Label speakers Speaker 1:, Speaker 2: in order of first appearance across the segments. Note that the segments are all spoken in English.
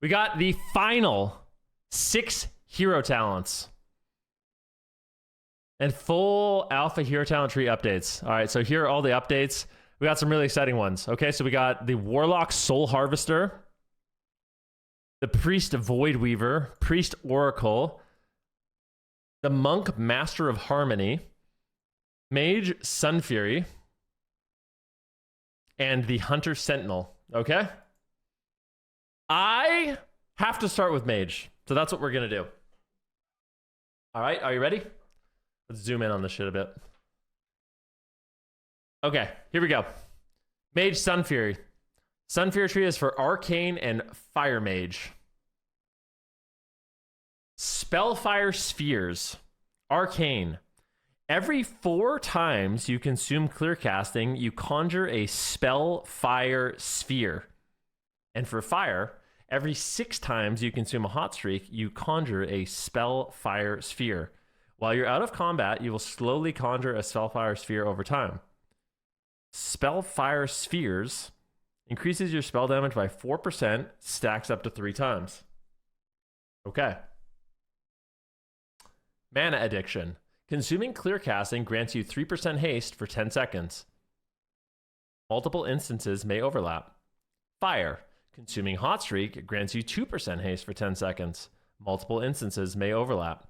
Speaker 1: We got the final 6 hero talents and full alpha hero talent tree updates. All right, so here are all the updates. We got some really exciting ones. Okay, so we got the Warlock Soul Harvester, the Priest Void Weaver, Priest Oracle, the Monk Master of Harmony, Mage Sun Fury, and the Hunter Sentinel. Okay? I have to start with Mage, so that's what we're gonna do. All right, are you ready? Let's zoom in on this shit a bit. Okay, here we go. Mage Sun Fury. Sun Fury tree is for Arcane and Fire Mage. Spellfire Spheres. Arcane. Every 4 times you consume clear casting, you conjure a Spellfire Sphere. And for Fire, every 6 times you consume a hot streak, you conjure a Spellfire Sphere. While you're out of combat, you will slowly conjure a Spellfire Sphere over time. Spellfire Spheres increases your spell damage by 4%, stacks up to 3 times. Okay. Mana Addiction. Consuming clear casting grants you 3% haste for 10 seconds. Multiple instances may overlap. Fire. Consuming hot streak grants you 2% haste for 10 seconds. Multiple instances may overlap.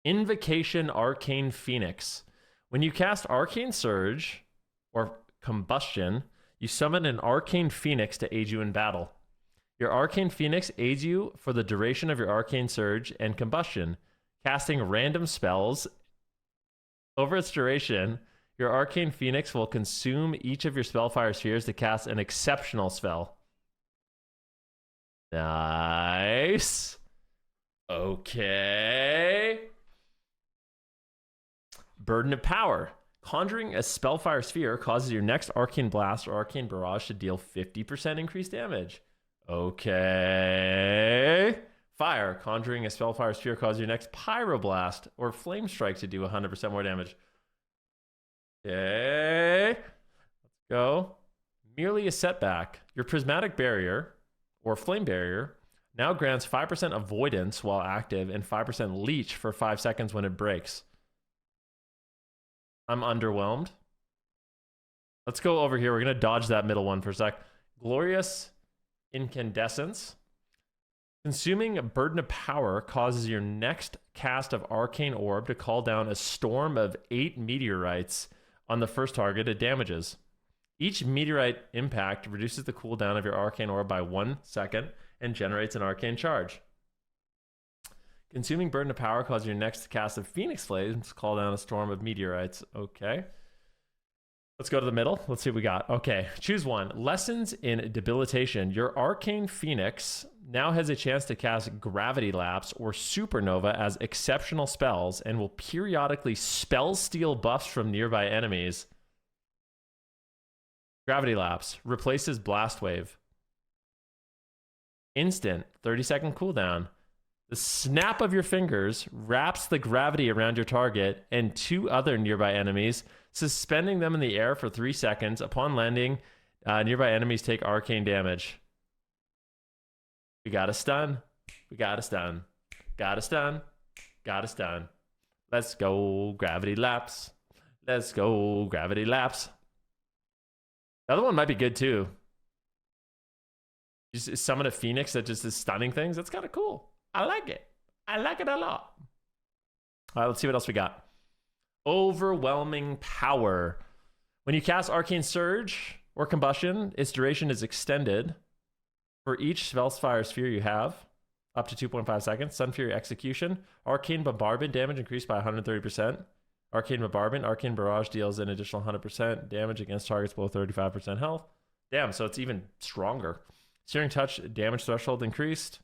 Speaker 1: Invocation Arcane Phoenix. When you cast Arcane Surge or Combustion, you summon an Arcane Phoenix to aid you in battle. Your Arcane Phoenix aids you for the duration of your Arcane Surge and Combustion, casting random spells. Over its duration, your Arcane Phoenix will consume each of your Spellfire Spheres to cast an exceptional spell. Nice. Okay. Burden of Power. Conjuring a Spellfire Sphere causes your next Arcane Blast or Arcane Barrage to deal 50% increased damage. Okay. Fire. Conjuring a Spellfire Sphere causes your next Pyroblast or Flame Strike to do 100% more damage. Okay. Let's go. Merely a Setback. Your Prismatic Barrier or Flame Barrier now grants 5% Avoidance while active and 5% Leech for 5 seconds when it breaks. I'm underwhelmed. Let's go over here. We're going to dodge that middle one for a sec. Glorious Incandescence. Consuming a Burden of Power causes your next cast of Arcane Orb to call down a storm of 8 meteorites on the first target it damages. Each meteorite impact reduces the cooldown of your Arcane Orb by 1 second and generates an Arcane Charge. Consuming Burden of Power causes your next cast of Phoenix Flames to call down a storm of meteorites. Okay. Let's go to the middle. Let's see what we got. Okay, choose one. Lessons in Debilitation. Your Arcane Phoenix now has a chance to cast Gravity Lapse or Supernova as exceptional spells and will periodically spell steal buffs from nearby enemies. Gravity Lapse replaces Blast Wave. Instant, 30-second cooldown. The snap of your fingers wraps the gravity around your target and 2 other nearby enemies, suspending them in the air for 3 seconds. Upon landing, nearby enemies take arcane damage. We got a stun. We got a stun. Got a stun. Got a stun. Let's go, Gravity Lapse. Let's go, Gravity Lapse. The other one might be good too. Just summon a Phoenix that just is stunning things. That's kind of cool. I like it. I like it a lot. All right, let's see what else we got. Overwhelming Power. When you cast Arcane Surge or Combustion, its duration is extended for each Spellfire Sphere you have, up to 2.5 seconds. Sun Fury Execution. Arcane Bombardment damage increased by 130%. Arcane Bombardment. Arcane Barrage deals an additional 100% damage against targets below 35% health. Damn, so it's even stronger. Searing Touch damage threshold increased.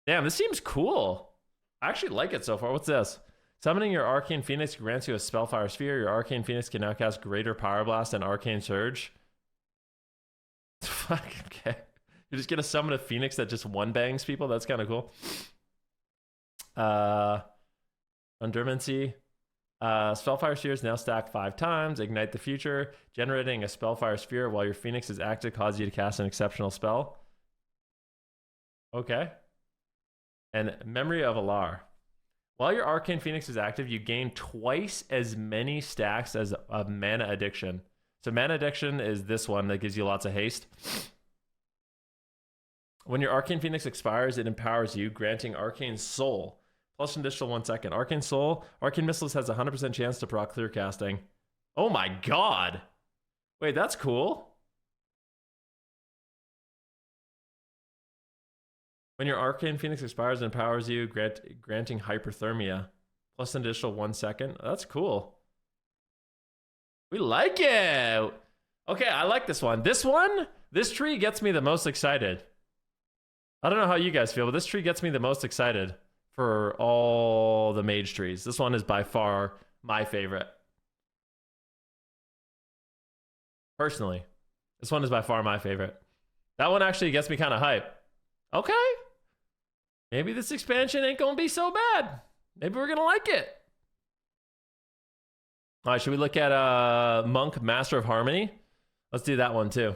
Speaker 1: Damn, this seems cool. I actually like it so far. What's this? Summoning your Arcane Phoenix grants you a Spellfire Sphere. Your Arcane Phoenix can now cast Greater Power Blast and Arcane Surge. Fuck, okay. You're just gonna summon a Phoenix that just one-bangs people? That's kind of cool. Undurmancy. Spellfire Sphere is now stacked 5 times. Ignite the future. Generating a Spellfire Sphere while your Phoenix is active causes you to cast an exceptional spell. Okay. And Memory of Alar. While your Arcane Phoenix is active, you gain twice as many stacks as a Mana Addiction. So Mana Addiction is this one that gives you lots of haste. When your Arcane Phoenix expires, it empowers you, granting Arcane Soul. Plus an additional 1 second. Arcane Soul. Arcane Missiles has a 100% chance to proc clear casting. Oh my god. Wait, that's cool. When your Arcane Phoenix expires, it empowers you, granting Hyperthermia. Plus an additional 1 second. That's cool. We like it. Okay, I like this one. This tree gets me the most excited. I don't know how you guys feel, but this tree gets me the most excited for all the mage trees. This one is by far my favorite. Personally, this one is by far my favorite. That one actually gets me kind of hype. Okay. Maybe this expansion ain't gonna be so bad. Maybe we're gonna like it. All right, should we look at Monk, Master of Harmony? Let's do that one too.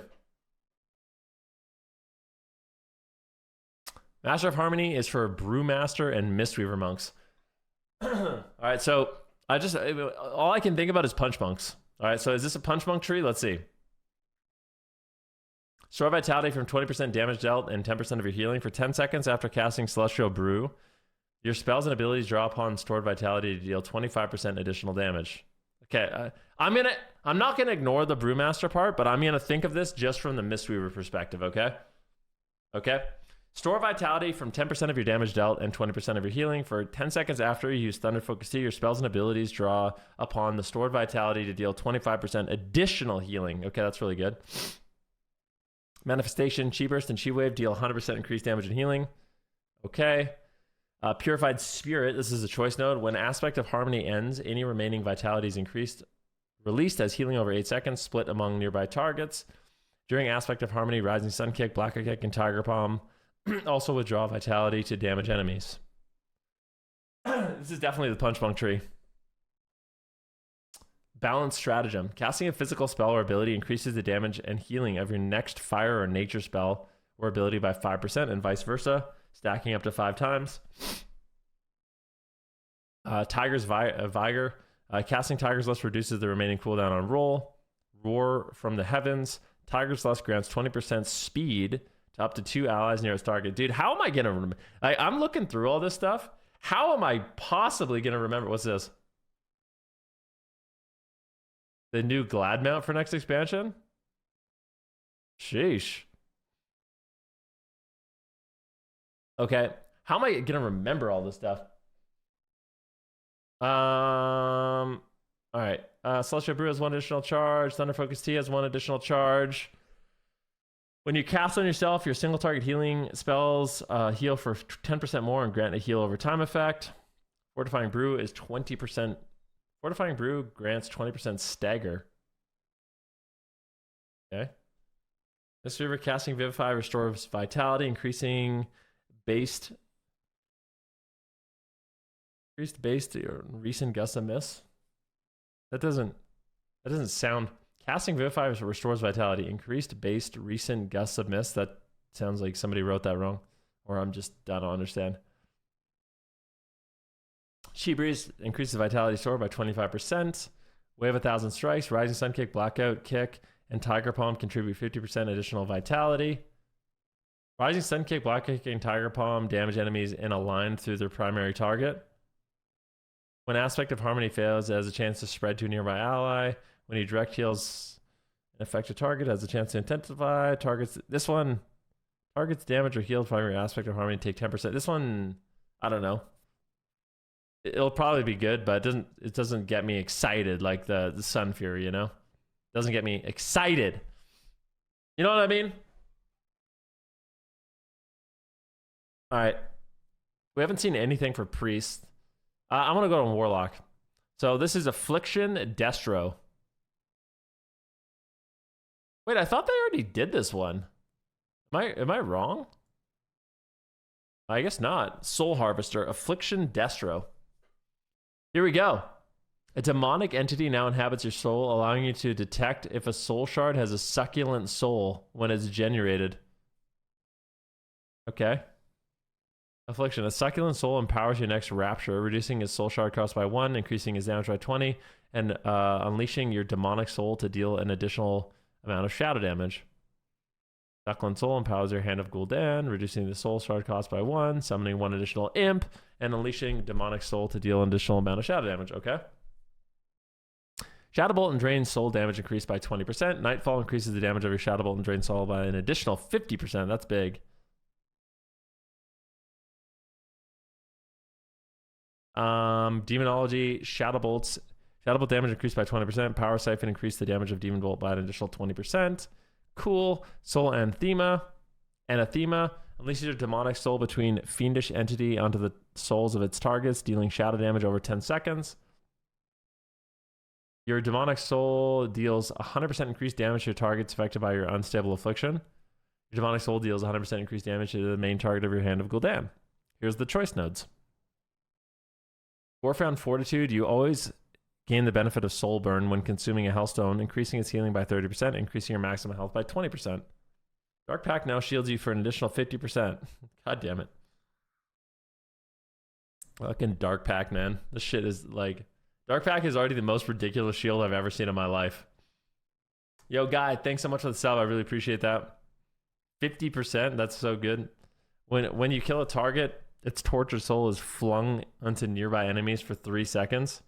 Speaker 1: Master of Harmony is for Brewmaster and Mistweaver monks. All right, so all I can think about is Punch Monks. All right, so is this a Punch Monk tree? Let's see. Store Vitality from 20% damage dealt and 10% of your healing for 10 seconds after casting Celestial Brew. Your spells and abilities draw upon stored vitality to deal 25% additional damage. Okay, I'm not gonna ignore the Brewmaster part, but I'm gonna think of this just from the Mistweaver perspective. Okay. Okay. Store Vitality from 10% of your damage dealt and 20% of your healing for 10 seconds after you use Thunder Focus Tea. Your spells and abilities draw upon the stored vitality to deal 25% additional healing. Okay, that's really good. Manifestation, Chi Burst, and Chi Wave deal 100% increased damage and healing. Okay. Purified Spirit, this is a choice node. When Aspect of Harmony ends, any remaining vitality is released as healing over 8 seconds, split among nearby targets. During Aspect of Harmony, Rising Sun Kick, Blacker Kick, and Tiger Palm also withdraw vitality to damage enemies. This is definitely the Punch Monk tree. Balanced Stratagem. Casting a physical spell or ability increases the damage and healing of your next fire or nature spell or ability by 5% and vice versa, stacking up to 5 times. Tiger's Vigor. Casting Tiger's Lust reduces the remaining cooldown on roll. Roar from the Heavens. Tiger's Lust grants 20% speed to up to 2 allies near its target. Dude, how am I going to remember? I'm looking through all this stuff. How am I possibly going to remember? What's this? The new Glad mount for next expansion? Sheesh. Okay. How am I going to remember all this stuff? All right. Celestial Brew has 1 additional charge. Thunder Focus Tea has 1 additional charge. When you cast on yourself, your single target healing spells heal for 10% more and grant a heal over time effect. Fortifying Brew is 20%. Fortifying Brew grants 20% stagger. Okay. This river casting Vivify restores vitality, increased base to recent gust of miss. That doesn't sound. Casting Vivify restores vitality. Increased based recent gusts of miss. That sounds like somebody wrote that wrong, or I'm just don't understand. Chi Breeze increases vitality store by 25%. Wave 1,000 strikes. Rising Sun Kick, Blackout Kick, and Tiger Palm contribute 50% additional vitality. Rising Sun Kick, Blackout Kick, and Tiger Palm damage enemies in a line through their primary target. When Aspect of Harmony fails, it has a chance to spread to a nearby ally. When he direct heals an affected target, it has a chance to intensify. Targets damage or healed from your Aspect of Harmony take 10%. This one, I don't know. It'll probably be good, but it doesn't get me excited like the Sun Fury, you know? It doesn't get me excited. You know what I mean? All right. We haven't seen anything for Priest. I'm going to go to Warlock. So this is Affliction Destro. Wait, I thought they already did this one. Am I wrong? I guess not. Soul Harvester, Affliction Destro. Here we go. A demonic entity now inhabits your soul, allowing you to detect if a soul shard has a succulent soul when it's generated. Okay. Affliction. A succulent soul empowers your next rapture, reducing his soul shard cost by 1, increasing his damage by 20, and unleashing your demonic soul to deal an additional amount of shadow damage. Succulent soul empowers your hand of Gul'dan, reducing the soul shard cost by 1, summoning 1 additional imp, and unleashing demonic soul to deal an additional amount of shadow damage. Okay. Shadow Bolt and Drain soul damage increased by 20%. Nightfall increases the damage of your Shadow Bolt and Drain soul by an additional 50%. That's big. Demonology, Shadow Bolt damage increased by 20%. Power Siphon increased the damage of Demon Bolt by an additional 20%. Cool. Soul Anathema unleashes your demonic soul between fiendish entity onto the souls of its targets, dealing shadow damage over 10 seconds. Your demonic soul deals 100% increased damage to your targets affected by your unstable affliction. Your demonic soul deals 100% increased damage to the main target of your hand of Gul'dan. Here's the choice nodes. Warfound Fortitude, you always gain the benefit of Soul Burn when consuming a Hellstone, increasing its healing by 30%, increasing your maximum health by 20%. Dark Pact now shields you for an additional 50%. God damn it. Fucking Dark Pact, man. This shit is like... Dark Pact is already the most ridiculous shield I've ever seen in my life. Yo, Guy, thanks so much for the sub. I really appreciate that. 50%, that's so good. When you kill a target, its tortured soul is flung onto nearby enemies for 3 seconds.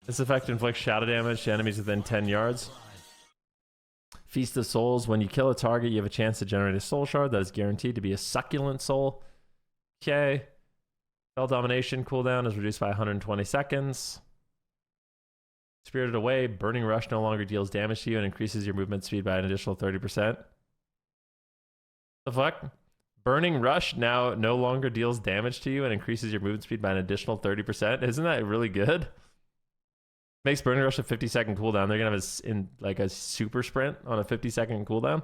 Speaker 1: This effect inflicts shadow damage to enemies within 10 yards. Feast of Souls. When you kill a target, you have a chance to generate a soul shard that is guaranteed to be a succulent soul. Okay. Spell Domination cooldown is reduced by 120 seconds. Spirited Away. Burning Rush no longer deals damage to you and increases your movement speed by an additional 30%. The fuck? Burning Rush now no longer deals damage to you and increases your movement speed by an additional 30%. Isn't that really good? Makes Burning Rush a 50-second cooldown. They're going to have a super sprint on a 50-second cooldown.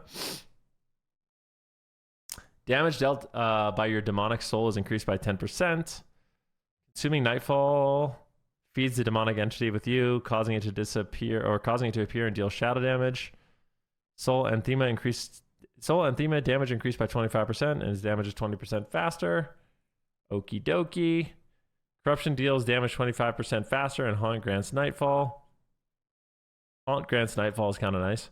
Speaker 1: Damage dealt by your demonic soul is increased by 10%. Consuming Nightfall feeds the demonic entity with you, causing it to disappear or causing it to appear and deal shadow damage. Soul Anathema damage increased by 25%, and its damage is 20% faster. Okie dokie. Corruption deals damage 25% faster, and Haunt grants Nightfall. Haunt grants Nightfall is kind of nice.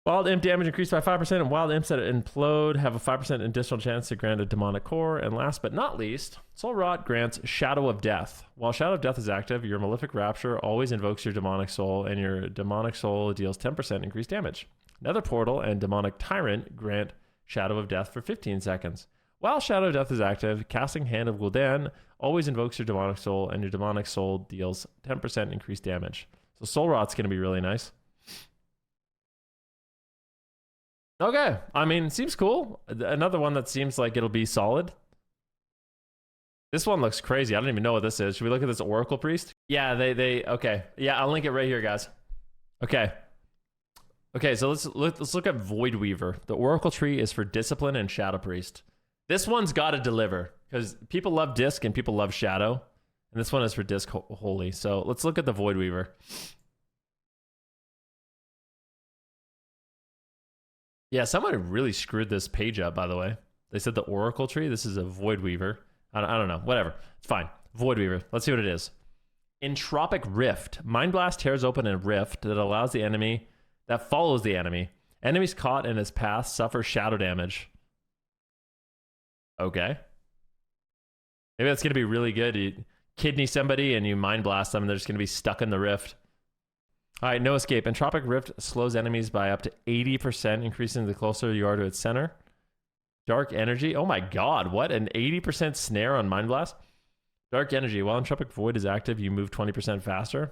Speaker 1: Wild Imp damage increased by 5%, and Wild Imps that implode have a 5% additional chance to grant a demonic core. And last but not least, Soul Rot grants Shadow of Death. While Shadow of Death is active, your Malefic Rapture always invokes your demonic soul, and your demonic soul deals 10% increased damage. Nether Portal and Demonic Tyrant grant Shadow of Death for 15 seconds. While Shadow of Death is active, casting Hand of Gul'dan always invokes your demonic soul, and your demonic soul deals 10% increased damage. So Soul Rot's going to be really nice. Okay, I mean, seems cool. Another one that seems like it'll be solid. This one looks crazy. I don't even know what this is. Should we look at this Oracle Priest? Yeah, okay. Yeah, I'll link it right here, guys. Okay. Okay, so let's look at Void Weaver. The Oracle tree is for Discipline and Shadow Priest. This one's got to deliver because people love Disc and people love Shadow. And this one is for Disc Holy. So let's look at the Void Weaver. Yeah, someone really screwed this page up, by the way. They said the Oracle tree. This is a Void Weaver. I don't know. Whatever. It's fine. Void Weaver. Let's see what it is. Entropic Rift. Mind Blast tears open a rift that allows the enemy... that follows the enemy. Enemies caught in its path suffer shadow damage. Okay. Maybe that's going to be really good. You kidney somebody and you mind blast them and they're just going to be stuck in the rift. All right, no escape. Entropic Rift slows enemies by up to 80%, increasing the closer you are to its center. Dark Energy. Oh my god, what? An 80% snare on Mind Blast? Dark Energy. While Entropic Void is active, you move 20% faster.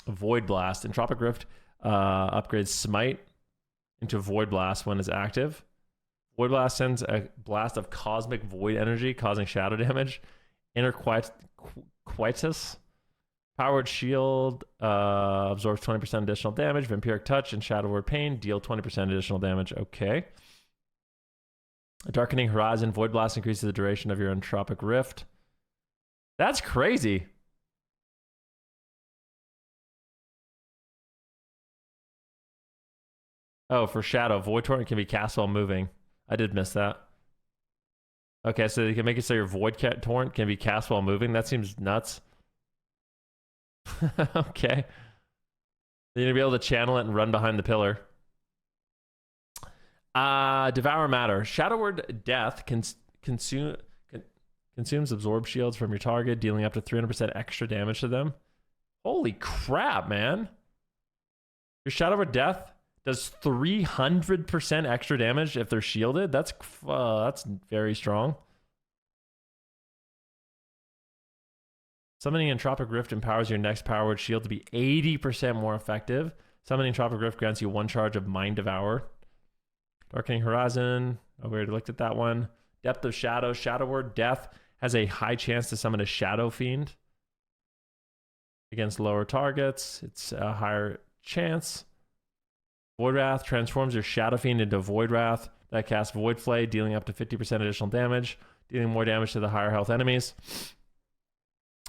Speaker 1: Void Blast. Entropic Rift upgrades Smite into Void Blast when it's active. Void Blast sends a blast of cosmic void energy, causing shadow damage. Inner Quietus. Powered Shield absorbs 20% additional damage. Vampiric Touch and Shadow Word Pain deal 20% additional damage. Okay. Darkening Horizon. Void Blast increases the duration of your Entropic Rift. That's crazy. Oh, for Shadow, Void Torrent can be cast while moving. I did miss that. Okay, so you can make it so your Void Torrent can be cast while moving. That seems nuts. Okay. You're gonna be able to channel it and run behind the pillar. Devour Matter. Shadow Word Death consumes absorb shields from your target, dealing up to 300% extra damage to them. Holy crap, man. Your Shadow Word Death does 300% extra damage if they're shielded. That's very strong. Summoning Entropic Rift empowers your next power word shield to be 80% more effective. Summoning Entropic Rift grants you 1 charge of Mind Devour. Darkening Horizon. Oh, we already looked at that one. Depth of Shadow. Shadow Word Death has a high chance to summon a Shadow Fiend against lower targets. It's a higher chance. Void Wrath transforms your Shadow Fiend into Void Wrath that casts Void Flay, dealing up to 50% additional damage, dealing more damage to the higher health enemies.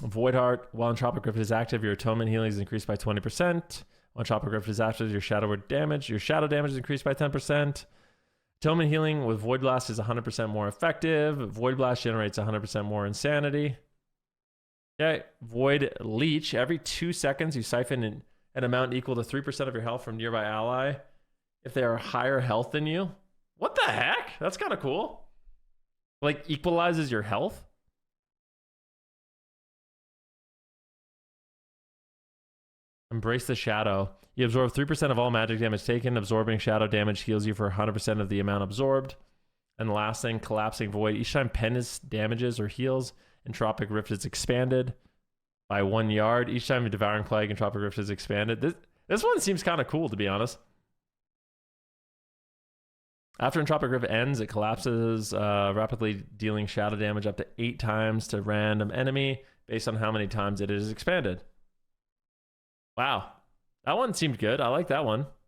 Speaker 1: Void Heart. While Entropic Rift is active, your Atonement healing is increased by 20%. While Entropic Rift is active, your Shadow Word damage, your Shadow damage is increased by 10%. Atonement healing with Void Blast is 100% more effective. Void Blast generates 100% more insanity. Okay, Void Leech. Every 2 seconds, you siphon an amount equal to 3% of your health from nearby ally if they are higher health than you. What the heck? That's kind of cool. Like, equalizes your health. Embrace the Shadow. You absorb 3% of all magic damage taken. Absorbing Shadow damage heals you for 100% of the amount absorbed. And the last thing, Collapsing Void. Each time Penance damages or heals, Entropic Rift is expanded by 1 yard. Each time a Devouring Plague, Entropic Rift is expanded. This one seems kind of cool, to be honest. After Entropic Rift ends, it collapses, rapidly dealing shadow damage up to 8 times to random enemy based on how many times it is expanded. Wow. That one seemed good. I like that one.